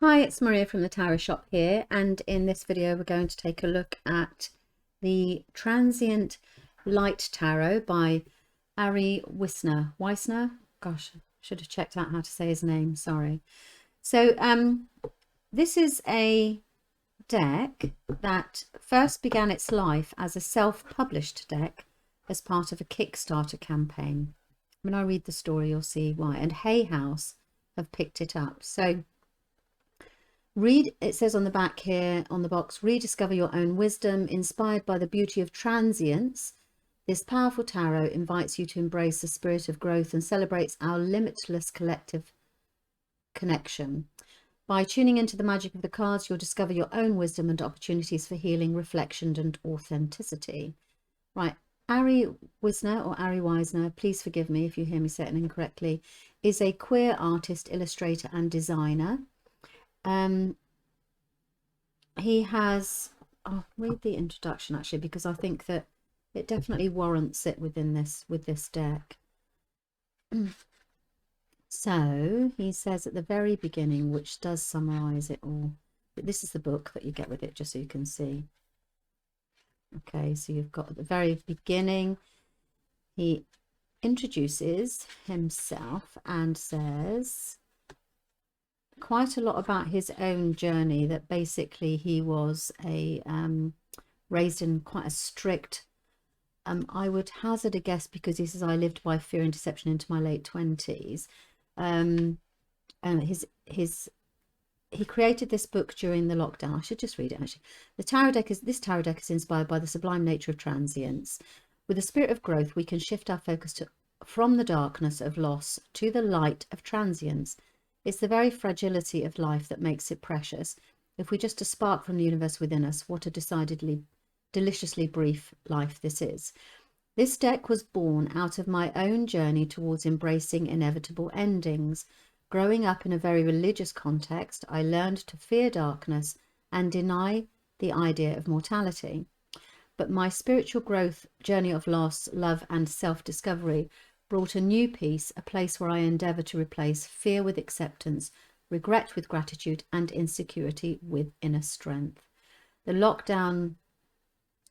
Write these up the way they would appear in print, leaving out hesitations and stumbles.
Hi, it's Maria from the Tarot Shop here, and in this video we're going to take a look at the Transient Light Tarot by Ari Wisner. Gosh, should have checked out how to say his name, sorry. So this is a deck that first began its life as a self-published deck as part of a Kickstarter campaign. When I read the story you'll see why, and Hay House have picked it up. So it says on the back here on the box, rediscover your own wisdom. Inspired by the beauty of transience, this powerful tarot invites you to embrace the spirit of growth and celebrates our limitless collective connection. By tuning into the magic of the cards, you'll discover your own wisdom and opportunities for healing, reflection and authenticity. Right, Ari Wisner, please forgive me if you hear me say it incorrectly, is a queer artist, illustrator and designer. He has, I'll read the introduction actually, because I think that it definitely warrants it within with this deck. So he says at the very beginning, which does summarize it all, but this is the book that you get with it, just so you can see. Okay, so you've got at the very beginning, he introduces himself and says quite a lot about his own journey, that basically he was raised in quite a strict, I would hazard a guess, because he says I lived by fear and deception into my late 20s. And he created this book during the lockdown. I should just read it actually. This tarot deck is inspired by the sublime nature of transience. With the spirit of growth, we can shift our focus from the darkness of loss to the light of transience. It's the very fragility of life that makes it precious. If we just a spark from the universe within us, what a deliciously brief life this is. This deck was born out of my own journey towards embracing inevitable endings. Growing up in a very religious context, I learned to fear darkness and deny the idea of mortality. But my spiritual growth, journey of loss, love and self-discovery brought a new peace, a place where I endeavour to replace fear with acceptance, regret with gratitude, and insecurity with inner strength. The lockdown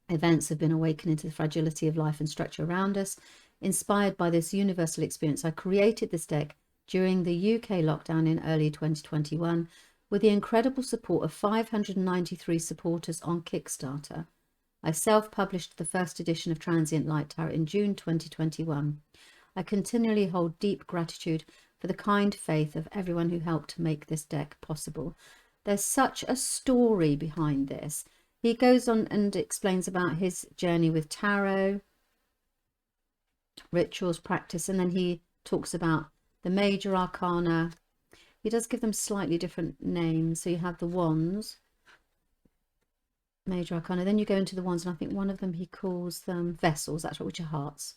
events have been awakening to the fragility of life and structure around us. Inspired by this universal experience, I created this deck during the UK lockdown in early 2021 with the incredible support of 593 supporters on Kickstarter. I self-published the first edition of Transient Light Tarot in June 2021. I continually hold deep gratitude for the kind faith of everyone who helped to make this deck possible. There's such a story behind this. He goes on and explains about his journey with tarot, rituals, practice, and then he talks about the major arcana. He does give them slightly different names. So you have the wands, major arcana, then you go into the wands, and I think one of them he calls them vessels, that's right, which are hearts.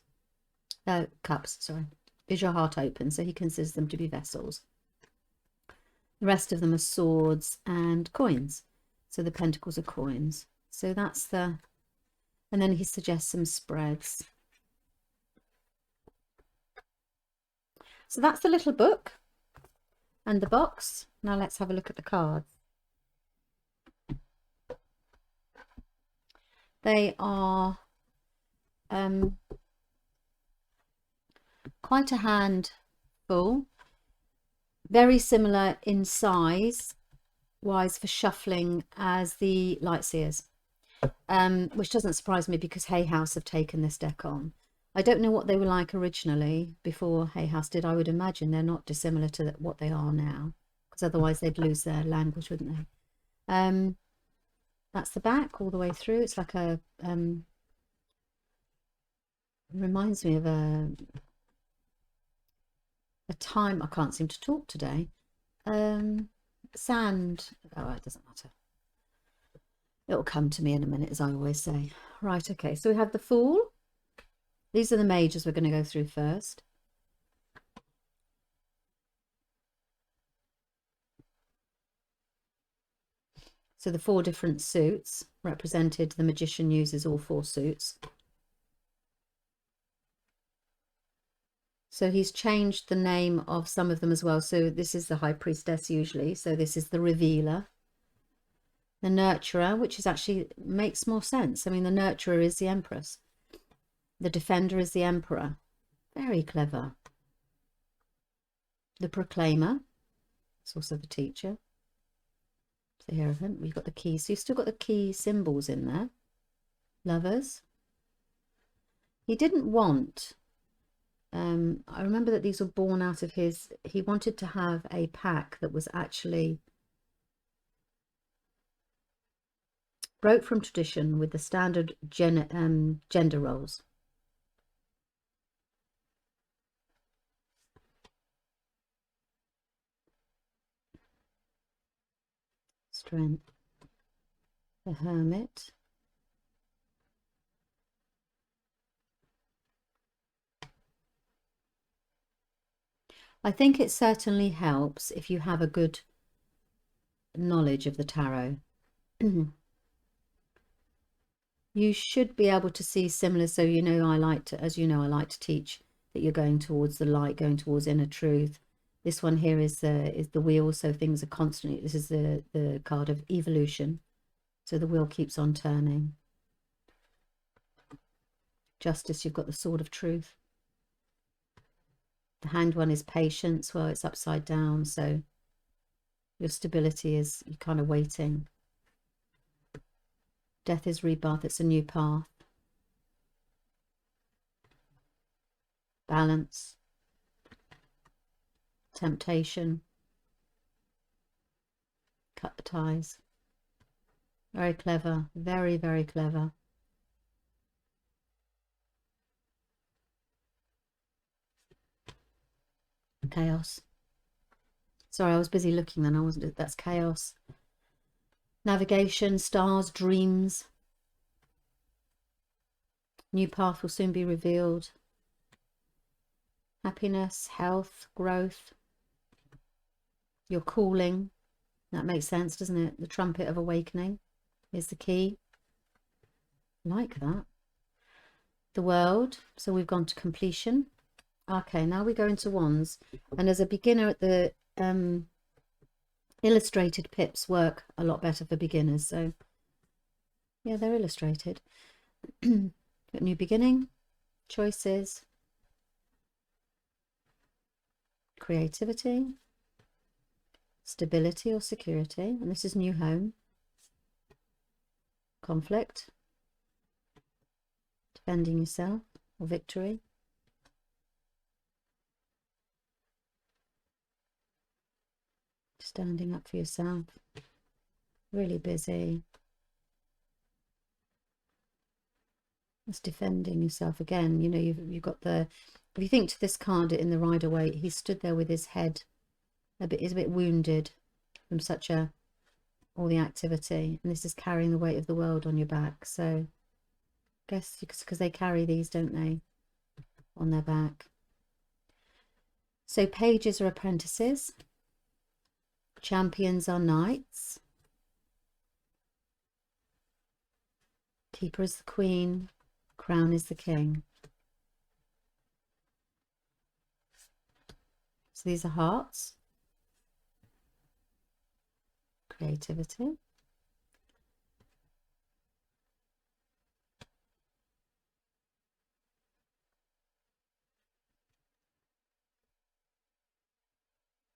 Cups, sorry. Is your heart open? So he considers them to be vessels. The rest of them are swords and coins. So the pentacles are coins. So that's and then he suggests some spreads. So that's the little book and the box. Now let's have a look at the cards. They are quite a handful, very similar in size wise for shuffling as the Lightseers, which doesn't surprise me because Hay House have taken this deck on. I don't know what they were like originally before Hay House did. I would imagine they're not dissimilar to what they are now, because otherwise they'd lose their language, wouldn't they? That's the back all the way through. It's like a reminds me of a time, I can't seem to talk today, sand, oh, it doesn't matter, it'll come to me in a minute, as I always say. Right, okay, so we have the Fool. These are the majors we're going to go through first. So the 4 different suits represented, the magician uses all 4 suits. So he's changed the name of some of them as well. So this is the High Priestess usually. So this is the Revealer. The Nurturer, which is actually makes more sense. I mean, the Nurturer is the Empress. The Defender is the Emperor. Very clever. The Proclaimer. It's also the Teacher. The Hierophant. We've got the keys. So you've still got the key symbols in there. Lovers. He didn't want... I remember that these were born out of his... He wanted to have a pack that was actually... broke from tradition with the standard gender roles. Strength. The Hermit. I think it certainly helps if you have a good knowledge of the tarot. You should be able to see similar. So, you know, I like to, as you know, I like to teach that you're going towards the light, going towards inner truth. This one here is the wheel. So things are constantly, this is the card of evolution. So the wheel keeps on turning. Justice, you've got the sword of truth. The hanged one is patience. Well, it's upside down. So your stability is, you're kind of waiting. Death is rebirth. It's a new path. Balance. Temptation. Cut the ties. Very clever. Very, very clever. Chaos. Sorry, I was busy looking then. I wasn't. That's chaos. Navigation, stars, dreams. New path will soon be revealed. Happiness, health, growth. Your calling. That makes sense, doesn't it? The trumpet of awakening is the key. Like that. The world. So we've gone to completion. Okay, now we go into wands. And as a beginner at the illustrated pips work a lot better for beginners. So yeah, they're illustrated. Got new beginning, choices, creativity, stability or security, and this is new home, conflict, defending yourself or victory, standing up for yourself, really busy. It's defending yourself again. You know, you've got the, if you think to this card in the Rider-Waite, he stood there with his head is a bit wounded from such all the activity, and this is carrying the weight of the world on your back. So I guess because they carry these, don't they, on their back. So pages are apprentices, champions are knights, keeper is the queen, crown is the king. So these are hearts, creativity,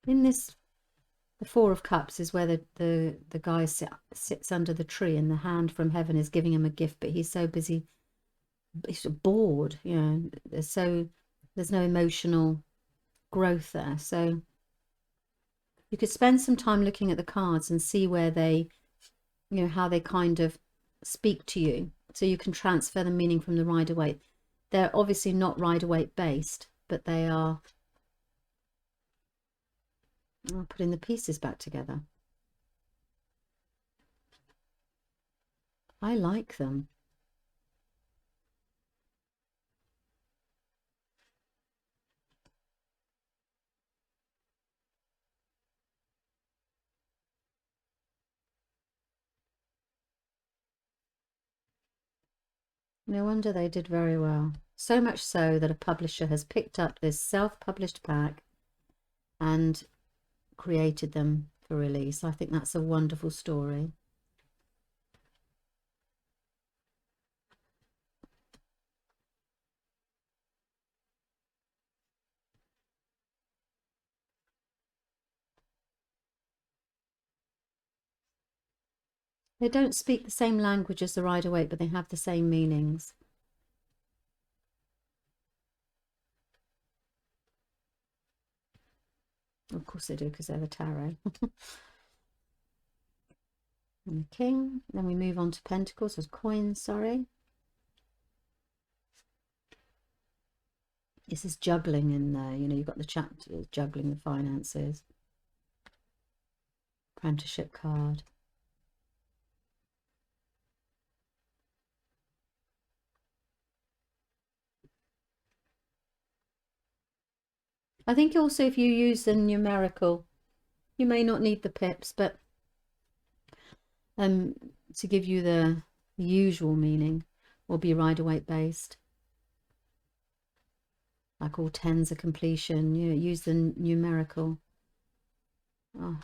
in this, the Four of Cups is where the guy sits under the tree, and the hand from heaven is giving him a gift, but he's so busy, he's bored, you know, there's no emotional growth there. So you could spend some time looking at the cards and see where they, you know, how they kind of speak to you, so you can transfer the meaning from the Rider-Waite. They're obviously not Rider-Waite based, but they are putting the pieces back together. I like them. No wonder they did very well. So much so that a publisher has picked up this self-published pack and created them for release. I think that's a wonderful story. They don't speak the same language as the Rider-Waite, but they have the same meanings. Of course they do, because they're the tarot. And the King. Then we move on to Pentacles, as coins, sorry. This is juggling in there, you know, you've got the chapter juggling the finances. Apprenticeship card. I think also if you use the numerical, you may not need the pips, but to give you the usual meaning, will be Rider-Waite based. Like all tens are completion, you know, use the numerical. Oh,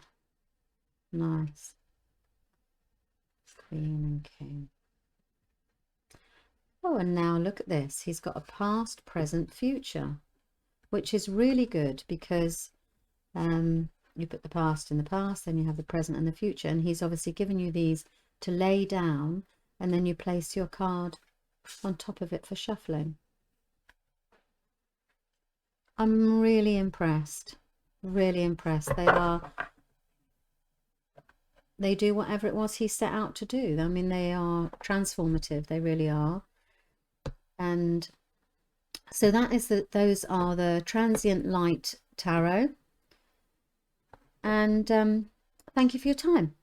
nice. Queen and King. Oh, and now look at this. He's got a past, present, future, which is really good because you put the past in the past, then you have the present and the future, and he's obviously given you these to lay down, and then you place your card on top of it for shuffling. I'm really impressed, really impressed. They do whatever it was he set out to do. I mean, they are transformative, they really are. And so that is those are the Transient Light Tarot. And thank you for your time.